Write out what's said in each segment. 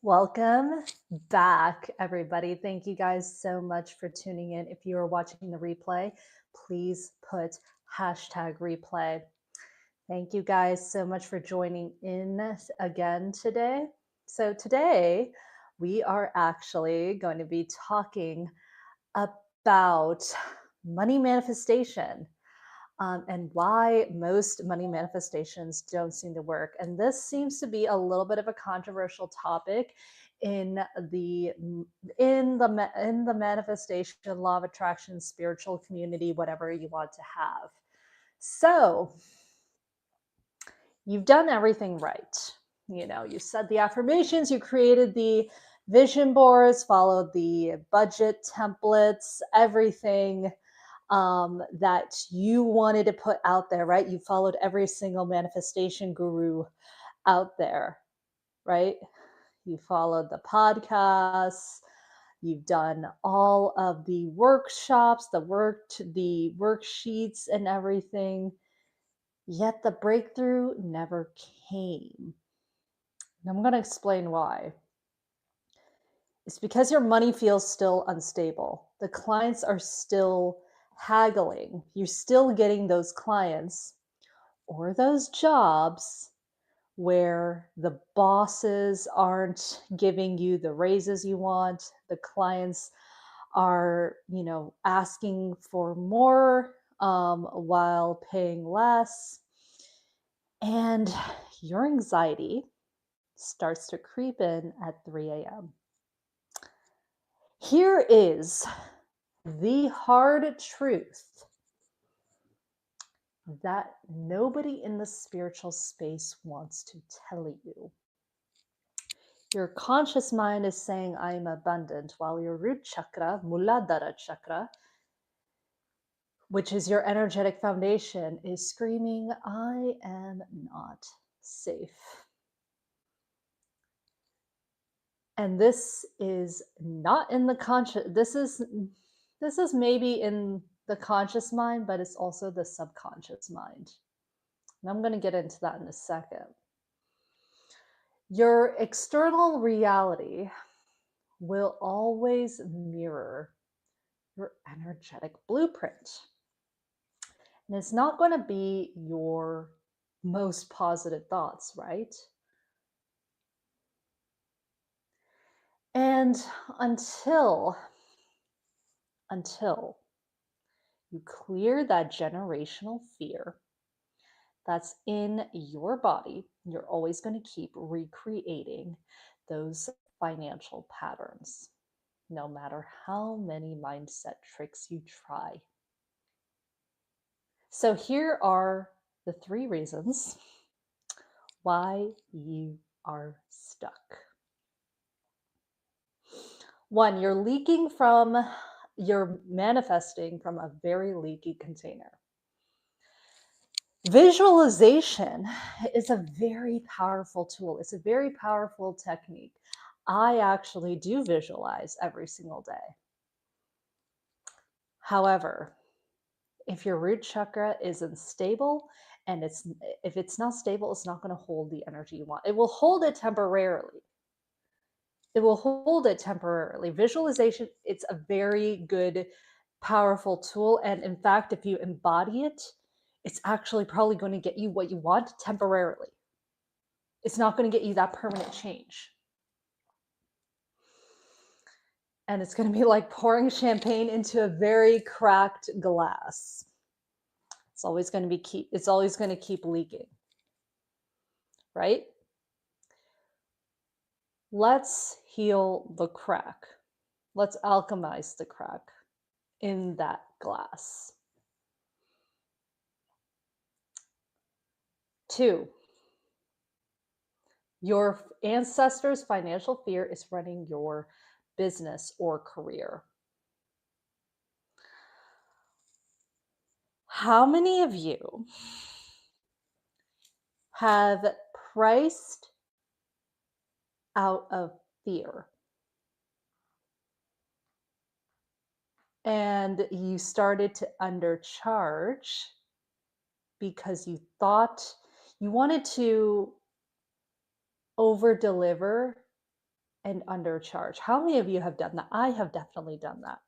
Welcome back, everybody. Thank you guys so much for tuning in. If you are watching the replay, please put hashtag replay. Thank you guys so much for joining in again today. So, today we are actually going to be talking about money manifestation. And why most money manifestations don't seem to work. And this seems to be a little bit of a controversial topic in the in the manifestation, law of attraction, spiritual community, whatever you want to have. So you've done everything right. You said the affirmations, you created the vision boards, followed the budget templates, everything that you wanted to put out there, right? You followed every single manifestation guru out there, right? You followed the podcasts. You've done all of the workshops, the worksheets and everything. Yet the breakthrough never came. And I'm going to explain why. It's because your money feels still unstable. The clients are still haggling. You're still getting those clients or those jobs where the bosses aren't giving you the raises you want. The clients are, asking for more while paying less. And your anxiety starts to creep in at 3 a.m. Here is the hard truth that nobody in the spiritual space wants to tell you. Your conscious mind is saying, I am abundant, while your root chakra, Muladhara chakra, which is your energetic foundation, is screaming, I am not safe. And this is not in the conscious, this is maybe in the conscious mind, but it's also the subconscious mind. And I'm going to get into that in a second. Your external reality will always mirror your energetic blueprint. And it's not going to be your most positive thoughts, right? And until you clear that generational fear that's in your body, you're always going to keep recreating those financial patterns, no matter how many mindset tricks you try. So here are the 3 reasons why you are stuck. 1, you're manifesting from a very leaky container. Visualization is a very powerful tool. It's a very powerful technique. I actually do visualize every single day. However, if your root chakra isn't stable, and if it's not stable, it's not going to hold the energy you want. It will hold it temporarily. Visualization, it's a very good, powerful tool. And in fact, if you embody it, it's actually probably going to get you what you want temporarily. It's not going to get you that permanent change. And it's going to be like pouring champagne into a very cracked glass. It's always going to keep leaking. Right? Let's heal the crack. Let's alchemize the crack in that glass. 2, your ancestors' financial fear is running your business or career. How many of you have priced out of fear? And you started to undercharge because you thought you wanted to over deliver and undercharge. How many of you have done that? I have definitely done that.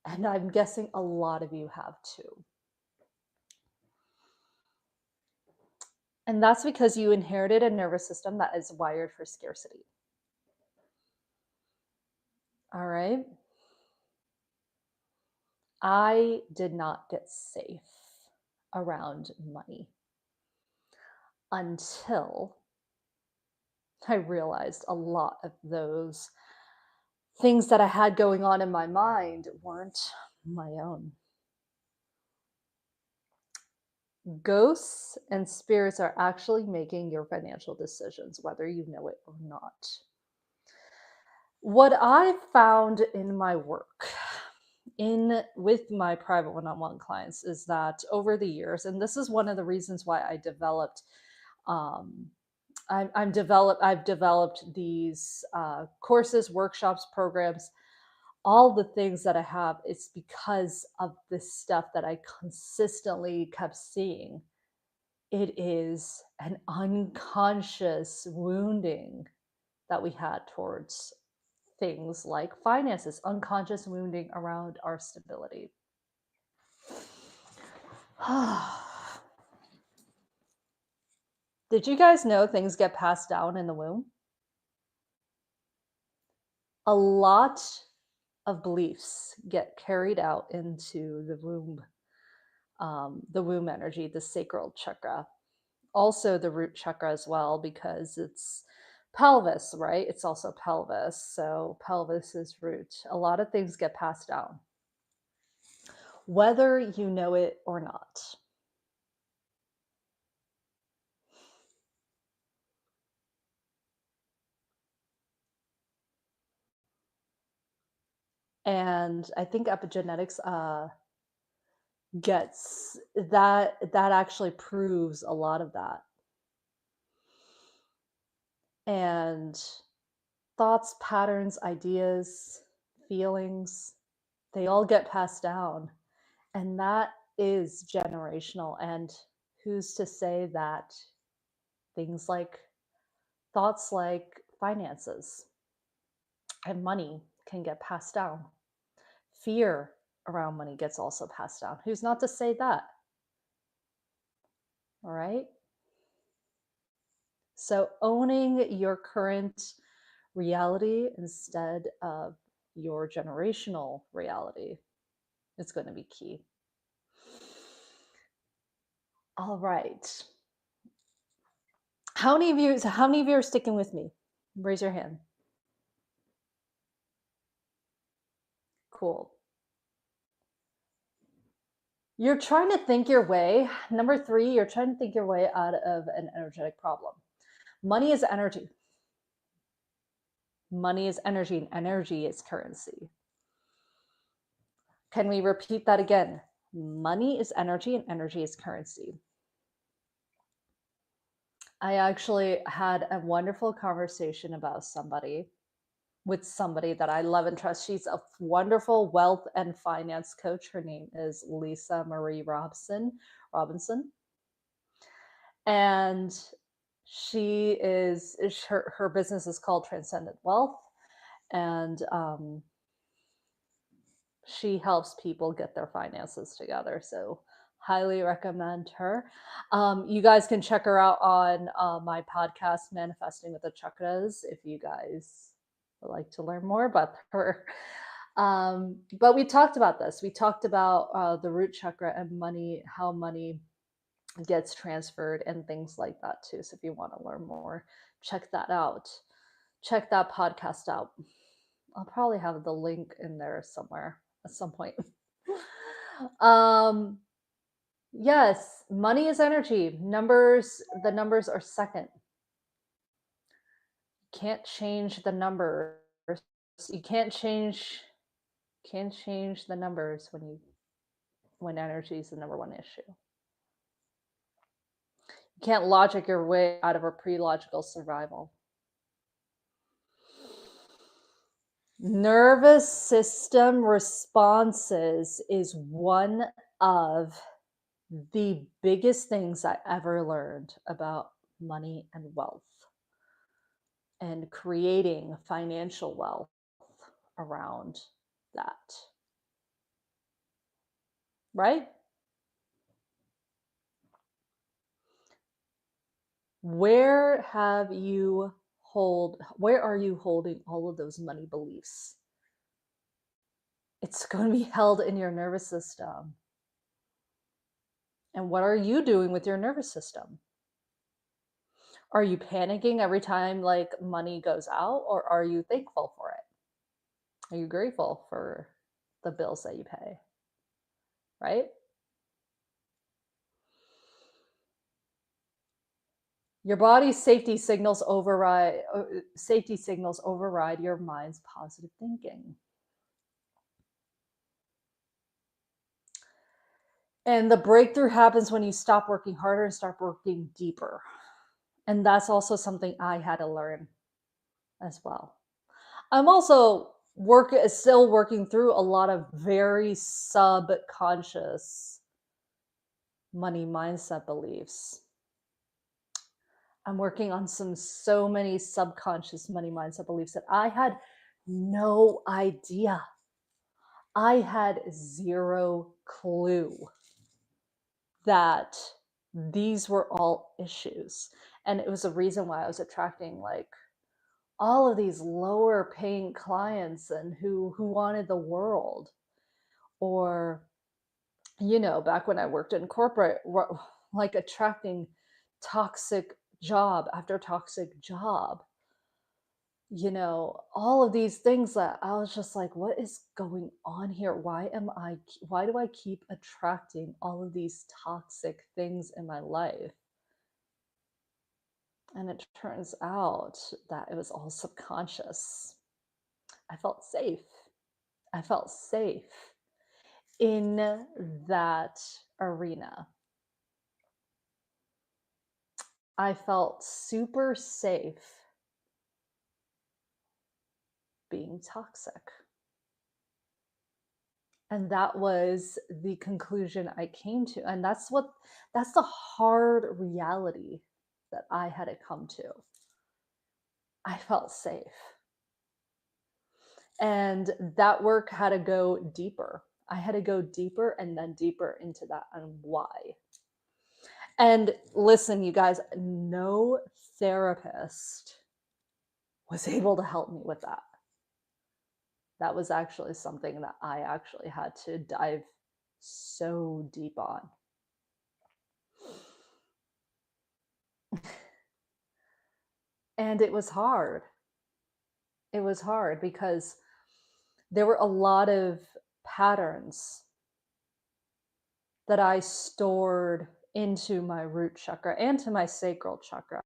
And I'm guessing a lot of you have too. And that's because you inherited a nervous system that is wired for scarcity. All right. I did not get safe around money until I realized a lot of those things that I had going on in my mind weren't my own. Ghosts and spirits are actually making your financial decisions, whether you know it or not. What I've found in my work, in with my private one-on-one clients, is that over the years, and this is one of the reasons why I developed, um, I've developed these courses, workshops, programs, all the things that I have. It's because of this stuff that I consistently kept seeing. It is an unconscious wounding that we had towards things like finances, unconscious wounding around our stability. Did you guys know things get passed down in the womb? A lot of beliefs get carried out into the womb energy, the sacral chakra, also the root chakra as well, because it's pelvis, right? It's also pelvis. So pelvis is root. A lot of things get passed down, whether you know it or not. And I think epigenetics gets that actually proves a lot of that. And thoughts, patterns, ideas, feelings, they all get passed down. And that is generational. And who's to say that things like thoughts like finances and money can get passed down? Fear around money gets also passed down. Who's not to say that? All right. So owning your current reality instead of your generational reality is going to be key. All right. How many of you are sticking with me? Raise your hand. Cool. You're trying to think your way. Number 3, you're trying to think your way out of an energetic problem. Money is energy. Money is energy, and energy is currency. Can we repeat that again? Money is energy, and energy is currency. I actually had a wonderful conversation about with somebody that I love and trust. She's a wonderful wealth and finance coach. Her name is Lisa Marie Robinson. And her business is called Transcendent Wealth. And she helps people get their finances together. So highly recommend her. You guys can check her out on my podcast, Manifesting with the Chakras, if you guys would like to learn more about her. But we talked about this. We talked about the root chakra and money, how money gets transferred and things like that too. So if you want to learn more, check that out. Check that podcast out. I'll probably have the link in there somewhere at some point. Yes, money is energy. The numbers are second. Can't change the numbers. You can't change the numbers when energy is the number one issue. You can't logic your way out of a pre-logical survival. Nervous system responses is one of the biggest things I ever learned about money and wealth. and creating financial wealth around that, right? Where are you holding all of those money beliefs? It's going to be held in your nervous system. And what are you doing with your nervous system? Are you panicking every time like money goes out, or are you thankful for it? Are you grateful for the bills that you pay? Right? Your body's safety signals override your mind's positive thinking. And the breakthrough happens when you stop working harder and start working deeper. And that's also something I had to learn as well. I'm also still working through a lot of very subconscious money mindset beliefs. I'm working on so many subconscious money mindset beliefs that I had no idea. I had zero clue that these were all issues. And it was a reason why I was attracting like all of these lower paying clients and who wanted the world, or back when I worked in corporate, like attracting toxic job after toxic job, all of these things that I was just like, what is going on here? Why do I keep attracting all of these toxic things in my life? And it turns out that it was all subconscious. I felt safe. I felt safe in that arena. I felt super safe being toxic. And that was the conclusion I came to. And that's the hard reality that I had to come to. I felt safe. And that work had to go deeper. I had to go deeper and then deeper into that and why. And listen, you guys, no therapist was able to help me with that. That was actually something that I actually had to dive so deep on. And it was hard. It was hard because there were a lot of patterns that I stored into my root chakra and to my sacral chakra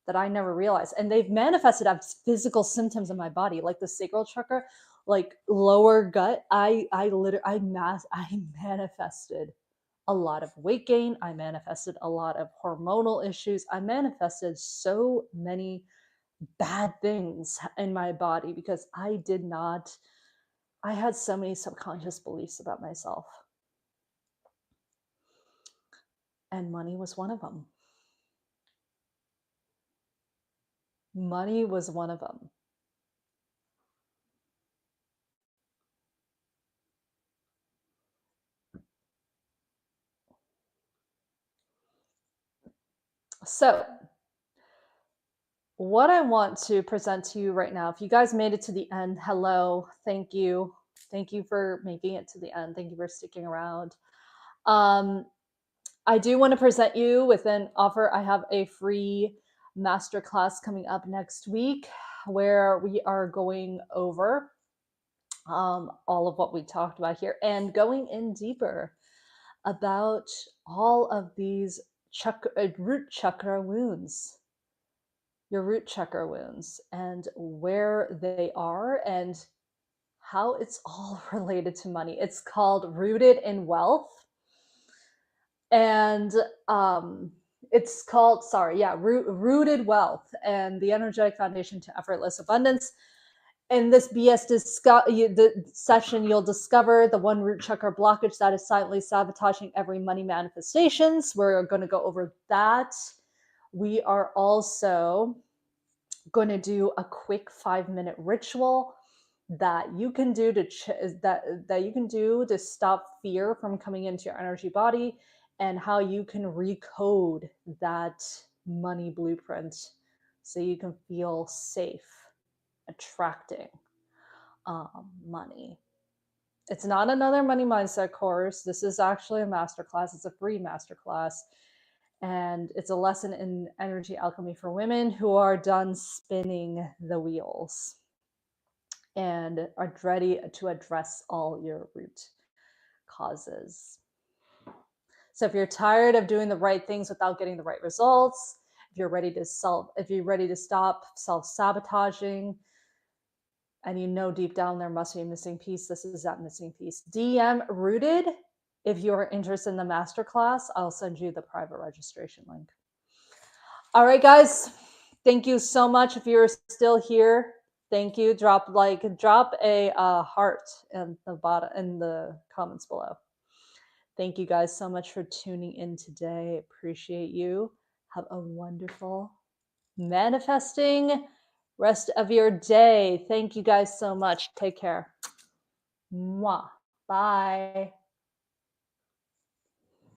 that I never realized. And they've manifested as physical symptoms in my body, like the sacral chakra, like lower gut. I manifested a lot of weight gain. I manifested a lot of hormonal issues. I manifested so many bad things in my body because I had so many subconscious beliefs about myself. And money was one of them. Money was one of them. So, what I want to present to you right now, if you guys made it to the end, hello, thank you. Thank you for making it to the end. Thank you for sticking around. I do want to present you with an offer. I have a free masterclass coming up next week where we are going over all of what we talked about here and going in deeper about all of these root chakra wounds, your root chakra wounds, and where they are and how it's all related to money. It's called Rooted in Wealth. And it's called, Rooted Wealth and the Energetic Foundation to Effortless Abundance. In this the session, you'll discover the one root chakra blockage that is silently sabotaging every money manifestations. We're going to go over that. We are also going to do a quick 5-minute ritual that you can do that you can do to stop fear from coming into your energy body, and how you can recode that money blueprint so you can feel safe attracting money. It's not another money mindset course. This is actually a masterclass. It's a free masterclass. And it's a lesson in energy alchemy for women who are done spinning the wheels and are ready to address all your root causes. So if you're tired of doing the right things without getting the right results, if you're ready to stop self-sabotaging, and you know deep down there must be a missing piece, this is that missing piece. DM Rooted if you're interested in the masterclass. I'll send you the private registration link. All right, guys. Thank you so much. If you're still here, thank you. Drop a heart in the bottom in the comments below. Thank you guys so much for tuning in today. Appreciate you. Have a wonderful manifesting rest of your day. Thank you guys so much. Take care. Mwah. Bye.